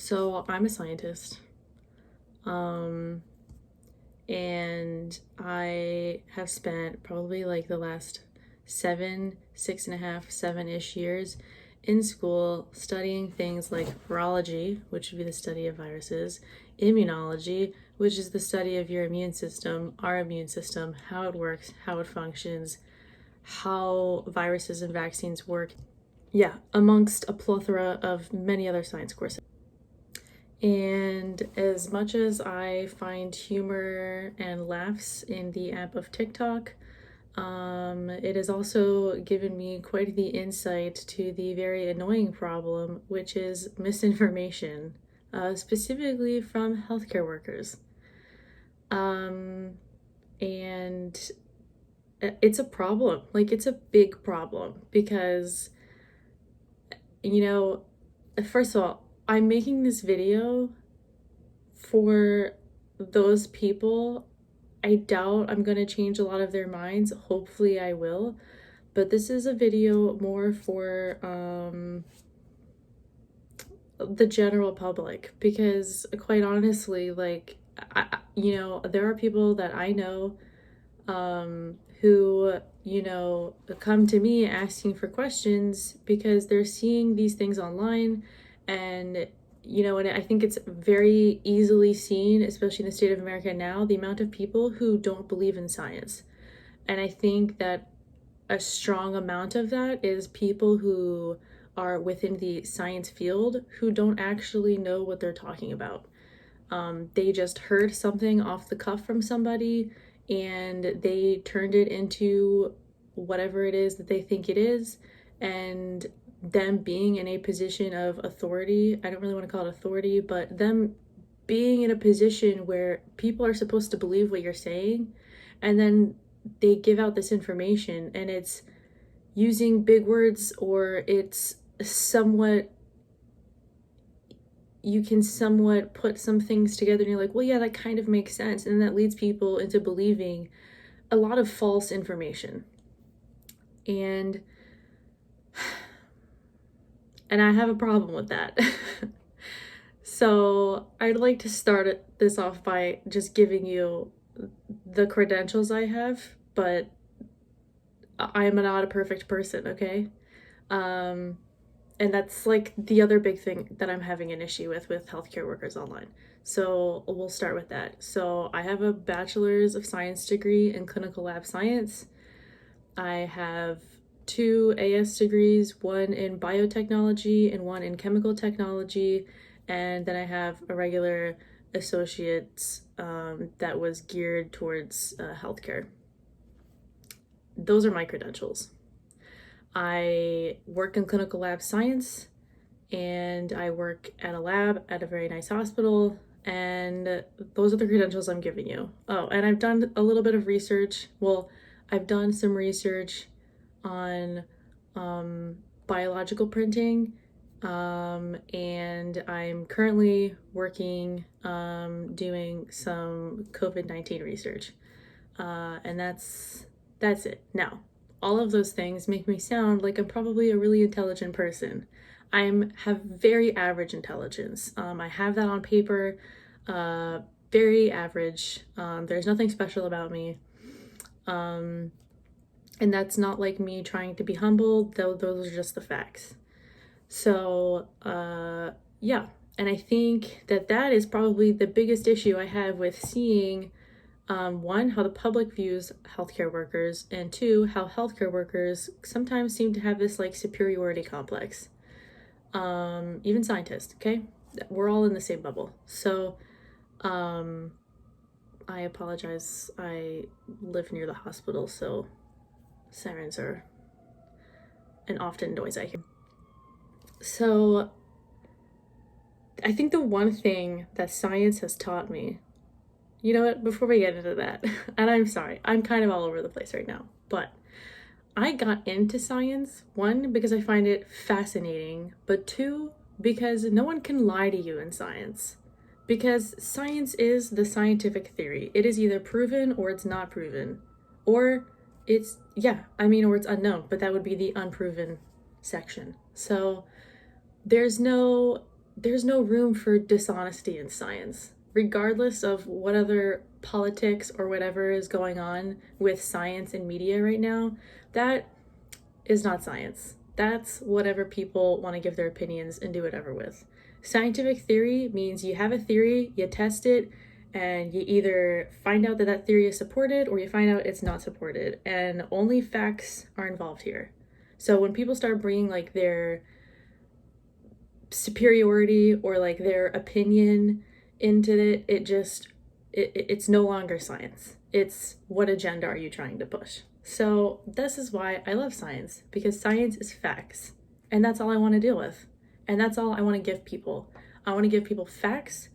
So I'm a scientist, and I have spent probably like the last 6.5, 7-ish years in school studying things like virology, which would be the study of viruses, immunology, which is the study of your immune system, our immune system, how it works, how it functions, how viruses and vaccines work. Yeah, amongst a plethora of many other science courses. And as much as I find humor and laughs in the app of TikTok, it has also given me quite the insight to the very annoying problem, which is misinformation, specifically from healthcare workers. And it's a problem. Like, it's a big problem because, first of all, I'm making this video for those people. I doubt I'm going to change a lot of their minds. Hopefully I will. But this is a video more for the general public because quite honestly, like, there are people that I know who, come to me asking for questions because they're seeing these things online and and I think it's very easily seen, especially in the state of America now, the amount of people who don't believe in science. And I think that a strong amount of that is people who are within the science field who don't actually know what they're talking about. They just heard something off the cuff from somebody and they turned it into whatever it is that they think it is. And them being in a position of authority, I don't really want to call it authority, but them being in a position where people are supposed to believe what you're saying, and then they give out this information and it's using big words, or it's somewhat, you can somewhat put some things together and you're like, well, yeah, that kind of makes sense. And that leads people into believing a lot of false information. And I have a problem with that. So I'd like to start this off by just giving you the credentials I have, but I am not a perfect person, okay? And that's like the other big thing that I'm having an issue with healthcare workers online. So we'll start with that. So I have a bachelor's of science degree in clinical lab science. I have 2 AS degrees, one in biotechnology and one in chemical technology. And then I have a regular associate's that was geared towards healthcare. Those are my credentials. I work in clinical lab science and I work at a lab at a very nice hospital, and those are the credentials I'm giving you. Oh, and I've done a little bit of research. Well, I've done some research on biological printing, and I'm currently working doing some COVID-19 research, and that's it. Now, all of those things make me sound like I'm probably a really intelligent person. I have very average intelligence. I have that on paper, very average. There's nothing special about me. And that's not like me trying to be humble, though those are just the facts. So, yeah. And I think that is probably the biggest issue I have with seeing one, how the public views healthcare workers, and two, how healthcare workers sometimes seem to have this like superiority complex. Even scientists, okay? We're all in the same bubble. So, I apologize. I live near the hospital, so sirens are an often noise I hear. So, I think the one thing that science has taught me, you know what, before we get into that, and I'm sorry, I'm kind of all over the place right now, but I got into science, one, because I find it fascinating, but two, because no one can lie to you in science. Because science is the scientific theory. It is either proven or it's not proven. Or it's, or it's unknown, but that would be the unproven section. So there's no there's no room for dishonesty in science, regardless of what other politics or whatever is going on with science and media right now. That is not science. That's whatever people want to give their opinions and do whatever with. Scientific theory means you have a theory, you test it, and you either find out that that theory is supported or you find out it's not supported. And only facts are involved here. So when people start bringing like their superiority or like their opinion into it, it's no longer science. It's what agenda are you trying to push? So this is why I love science, because science is facts, and that's all I want to deal with, and that's all I want to give people. I want to give people facts,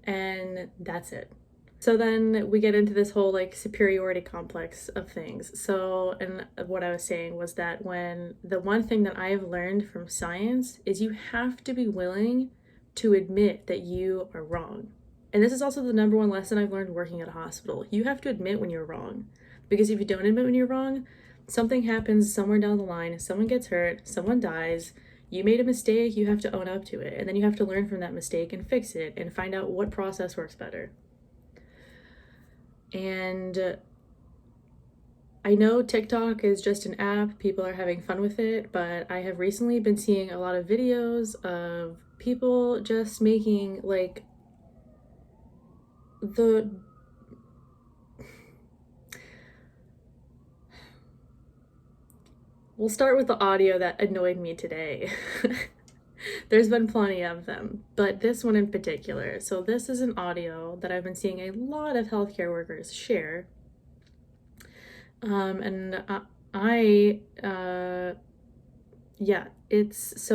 and that's it. So then we get into this whole like superiority complex of things. So, and what I was saying was that when the one thing that I've learned from science is you have to be willing to admit that you are wrong. And this is also the number one lesson I've learned working at a hospital. You have to admit when you're wrong. Because if you don't admit when you're wrong, something happens somewhere down the line, someone gets hurt, someone dies, you made a mistake, you have to own up to it. And then you have to learn from that mistake and fix it and find out what process works better. And I know TikTok is just an app, people are having fun with it, but I have recently been seeing a lot of videos of people just making like We'll start with the audio that annoyed me today. There's been plenty of them, but this one in particular. So this is an audio that I've been seeing a lot of healthcare workers share. So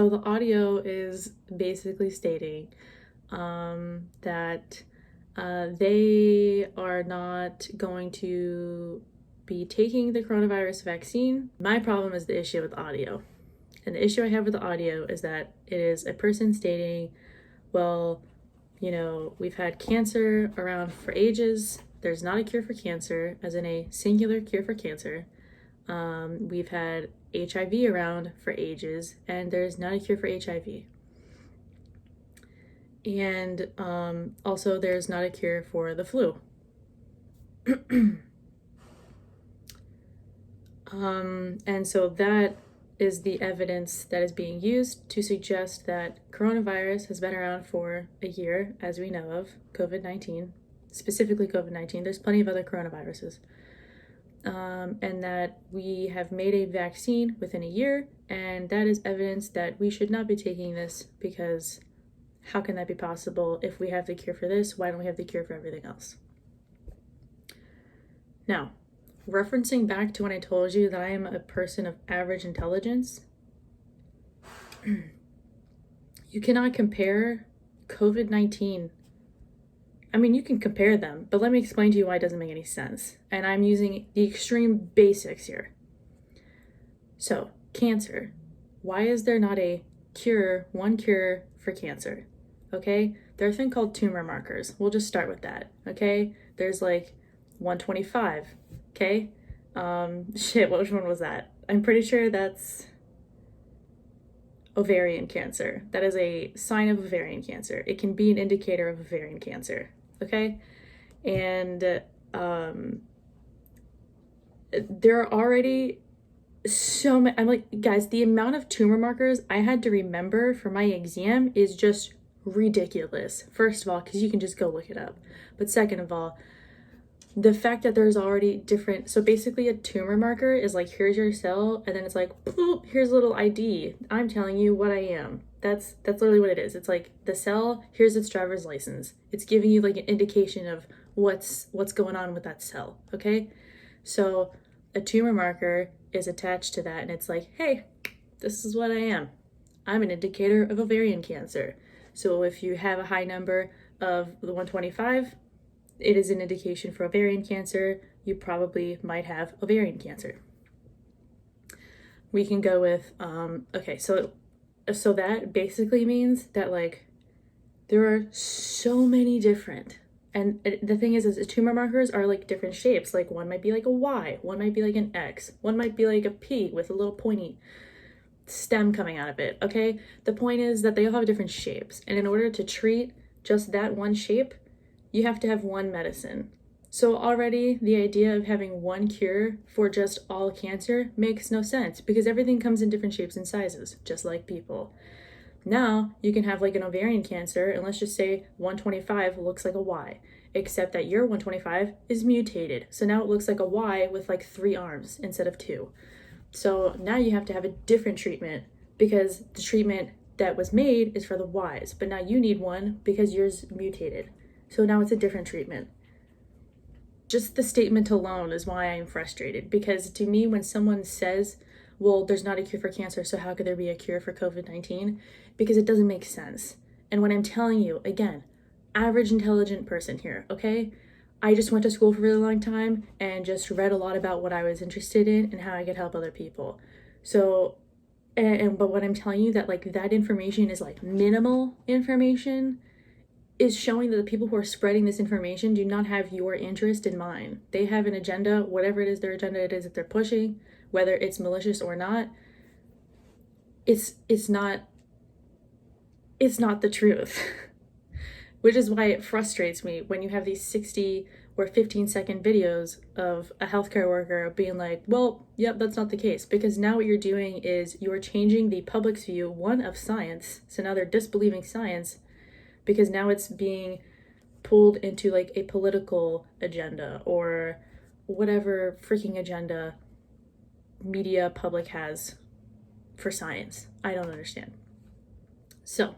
the audio is basically stating that they are not going to be taking the coronavirus vaccine. My problem is the issue with audio. And the issue I have with the audio is that it is a person stating, well, you know, we've had cancer around for ages. There's not a cure for cancer, as in a singular cure for cancer. We've had HIV around for ages, and there's not a cure for HIV. And also, there's not a cure for the flu. And so that is the evidence that is being used to suggest that coronavirus has been around for a year, as we know of, COVID-19, specifically COVID-19. There's plenty of other coronaviruses. And that we have made a vaccine within a year, and that is evidence that we should not be taking this, because how can that be possible? If we have the cure for this, why don't we have the cure for everything else? Now, referencing back to when I told you that I am a person of average intelligence, you cannot compare COVID-19. I mean, you can compare them, but let me explain to you why it doesn't make any sense. And I'm using the extreme basics here. So, cancer. Why is there not a one cure for cancer? Okay? There's a thing called tumor markers. We'll just start with that. Okay? There's like 125. Okay? Which one was that? I'm pretty sure that's ovarian cancer. That is a sign of ovarian cancer. It can be an indicator of ovarian cancer. Okay? And there are already so many. I'm like, guys, the amount of tumor markers I had to remember for my exam is just ridiculous. First of all, because you can just go look it up. But second of all, the fact that there's already different, so basically a tumor marker is like, here's your cell, and then it's like, boop, here's a little ID. I'm telling you what I am. That's literally what it is. It's like the cell, here's its driver's license. It's giving you like an indication of what's going on with that cell, okay? So a tumor marker is attached to that, and it's like, hey, this is what I am. I'm an indicator of ovarian cancer. So if you have a high number of the 125, it is an indication for ovarian cancer. You probably might have ovarian cancer. We can go with, okay, so that basically means that like there are so many different, and the thing is tumor markers are like different shapes. Like one might be like a Y, one might be like an X, one might be like a P with a little pointy. stem coming out of it, okay? The point is that they all have different shapes, and in order to treat just that one shape, you have to have one medicine. So already the idea of having one cure for just all cancer makes no sense, because everything comes in different shapes and sizes, just like people. Now you can have like an ovarian cancer, and let's just say 125 looks like a Y, except that your 125 is mutated. So now it looks like a Y with like 3 arms instead of 2. So now you have to have a different treatment, because the treatment that was made is for the Ys, but now you need one because yours mutated. So now it's a different treatment. Just the statement alone is why I'm frustrated, because to me, when someone says, well, there's not a cure for cancer, so how could there be a cure for COVID-19? Because it doesn't make sense. And when I'm telling you, again, average intelligent person here, okay? I just went to school for a really long time and just read a lot about what I was interested in and how I could help other people. So, but what I'm telling you, that like that information is like minimal information, is showing that the people who are spreading this information do not have your interest in mind. They have an agenda, whatever it is their agenda it is that they're pushing, whether it's malicious or not. It's not the truth. Which is why it frustrates me when you have these 60 or 15-second videos of a healthcare worker being like, well, yep, that's not the case. Because now what you're doing is you're changing the public's view, one, of science. So now they're disbelieving science, because now it's being pulled into like a political agenda or whatever freaking agenda media public has for science. I don't understand. So,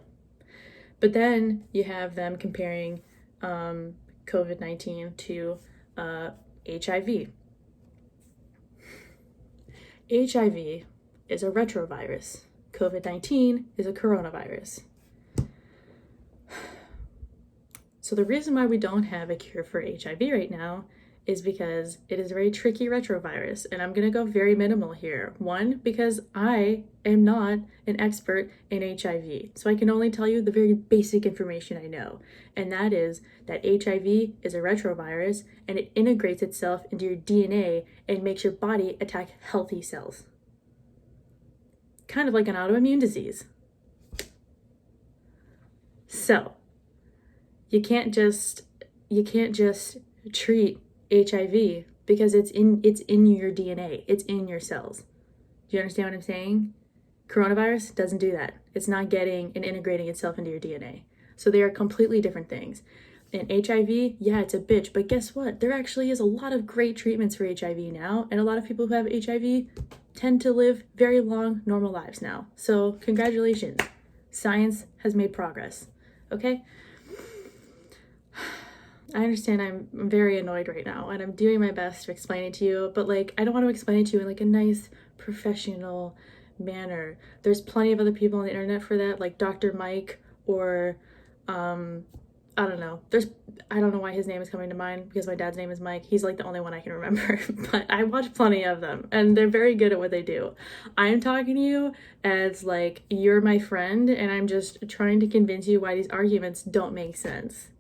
but then you have them comparing COVID-19 to HIV. HIV is a retrovirus. COVID-19 is a coronavirus. So the reason why we don't have a cure for HIV right now is because it is a very tricky retrovirus, and I'm going to go very minimal here. One, because I am not an expert in HIV, so I can only tell you the very basic information I know, and that is that HIV is a retrovirus, and it integrates itself into your DNA and makes your body attack healthy cells. Kind of like an autoimmune disease. So, you can't just treat HIV because it's in your DNA. It's in your cells. Do you understand what I'm saying? Coronavirus doesn't do that. It's not getting and integrating itself into your DNA. So they are completely different things. And HIV, yeah, it's a bitch, but guess what? There actually is a lot of great treatments for HIV now, and a lot of people who have HIV tend to live very long, normal lives now. So congratulations. Science has made progress. Okay? I understand I'm very annoyed right now, and I'm doing my best to explain it to you, but like, I don't want to explain it to you in like a nice, professional manner. There's plenty of other people on the internet for that, like Dr. Mike, or I don't know. I don't know why his name is coming to mind, because my dad's name is Mike. He's like the only one I can remember, but I watch plenty of them, and they're very good at what they do. I'm talking to you as like, you're my friend, and I'm just trying to convince you why these arguments don't make sense.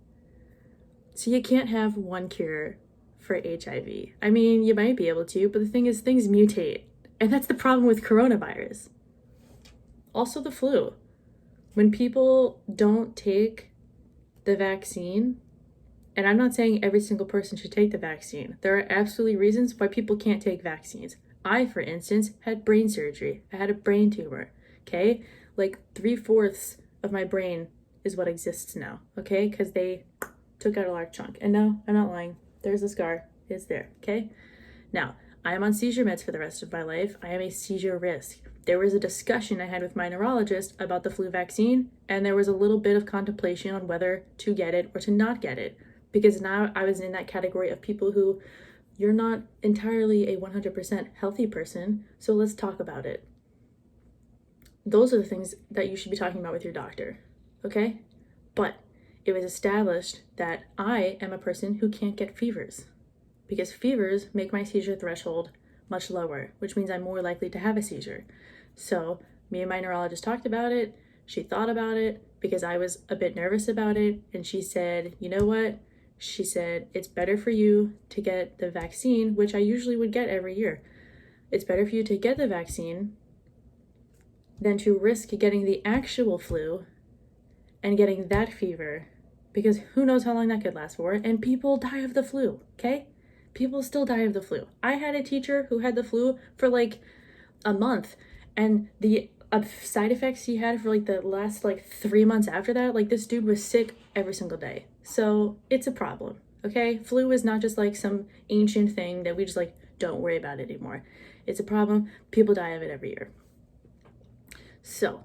So you can't have one cure for HIV. I mean, you might be able to, but the thing is, things mutate. And that's the problem with coronavirus. Also the flu. When people don't take the vaccine, and I'm not saying every single person should take the vaccine. There are absolutely reasons why people can't take vaccines. I, for instance, had brain surgery. I had a brain tumor, okay? Like 3/4 of my brain is what exists now, okay? Because they took out a large chunk. And no, I'm not lying. There's a scar. It's there, okay? Now, I am on seizure meds for the rest of my life. I am a seizure risk. There was a discussion I had with my neurologist about the flu vaccine, and there was a little bit of contemplation on whether to get it or to not get it, because now I was in that category of people who, you're not entirely a 100% healthy person, so let's talk about it. Those are the things that you should be talking about with your doctor, okay? But it was established that I am a person who can't get fevers, because fevers make my seizure threshold much lower, which means I'm more likely to have a seizure. So me and my neurologist talked about it. She thought about it because I was a bit nervous about it. And she said, you know what? She said, it's better for you to get the vaccine, which I usually would get every year. It's better for you to get the vaccine than to risk getting the actual flu and getting that fever, because who knows how long that could last for, and people die of the flu, okay? People still die of the flu. I had a teacher who had the flu for like a month, and the side effects he had for like the last like 3 months after that, like this dude was sick every single day. So it's a problem, okay? Flu is not just like some ancient thing that we just like don't worry about it anymore. It's a problem. People die of it every year. So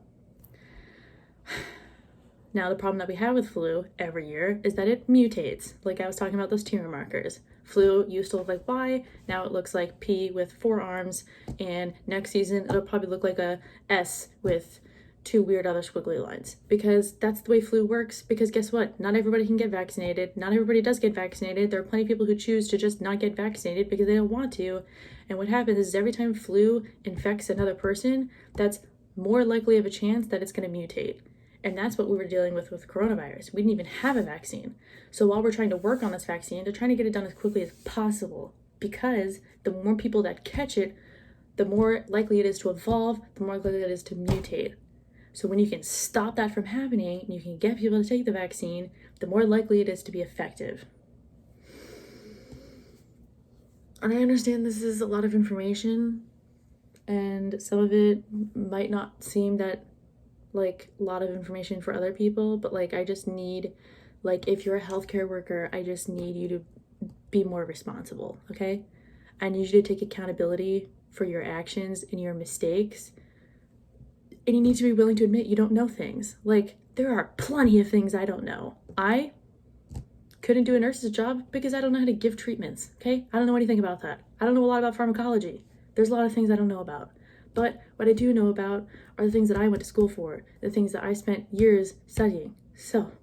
now the problem that we have with flu every year is that it mutates. Like I was talking about those tumor markers. Flu used to look like Y, now it looks like P with 4 arms, and next season it'll probably look like a S with 2 weird other squiggly lines, because that's the way flu works. Because guess what? Not everybody can get vaccinated. Not everybody does get vaccinated. There are plenty of people who choose to just not get vaccinated because they don't want to. And what happens is every time flu infects another person, that's more likely of a chance that it's going to mutate. And that's what we were dealing with coronavirus. We didn't even have a vaccine. So while we're trying to work on this vaccine, they're trying to get it done as quickly as possible, because the more people that catch it, the more likely it is to evolve, the more likely it is to mutate. So when you can stop that from happening and you can get people to take the vaccine, the more likely it is to be effective. And I understand this is a lot of information, and some of it might not seem that like a lot of information for other people, but like I just need, like if you're a healthcare worker, I just need you to be more responsible, okay? I need you to take accountability for your actions and your mistakes, and you need to be willing to admit you don't know things. Like there are plenty of things I don't know. I couldn't do a nurse's job because I don't know how to give treatments, okay? I don't know anything about that. I don't know a lot about pharmacology. There's a lot of things I don't know about. But what I do know about are the things that I went to school for, the things that I spent years studying. So,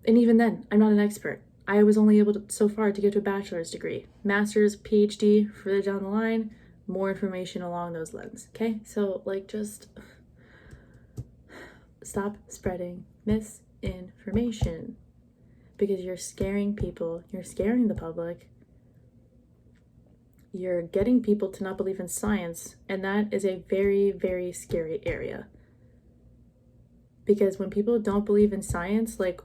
and even then, I'm not an expert. I was only able to, so far, to get to a bachelor's degree. Master's, PhD, further down the line, more information along those lines, okay? So, like, just stop spreading misinformation, because you're scaring people, you're scaring the public. You're getting people to not believe in science, and that is a very, very scary area. Because when people don't believe in science, like,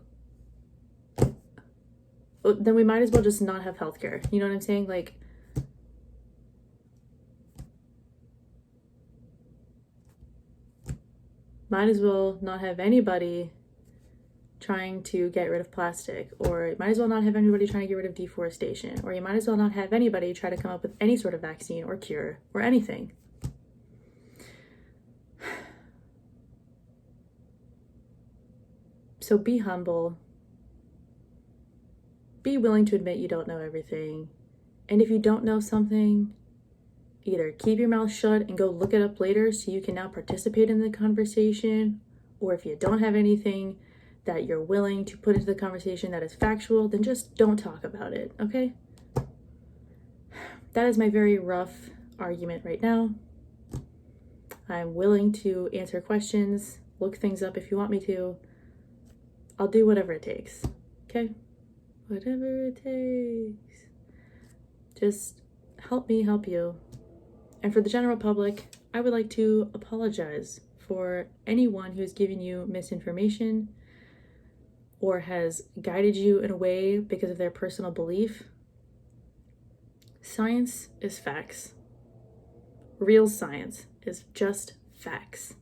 then we might as well just not have healthcare. You know what I'm saying? Like, might as well not have anybody trying to get rid of plastic, or you might as well not have anybody trying to get rid of deforestation, or you might as well not have anybody try to come up with any sort of vaccine or cure or anything. So be humble. Be willing to admit you don't know everything. And if you don't know something, either keep your mouth shut and go look it up later so you can now participate in the conversation, or if you don't have anything that you're willing to put into the conversation that is factual, then just don't talk about it, okay? That is my very rough argument right now. I'm willing to answer questions, look things up if you want me to. I'll do whatever it takes, okay? Whatever it takes. Just help me help you. And for the general public, I would like to apologize for anyone who's giving you misinformation or has guided you in a way because of their personal belief. Science is facts. Real science is just facts.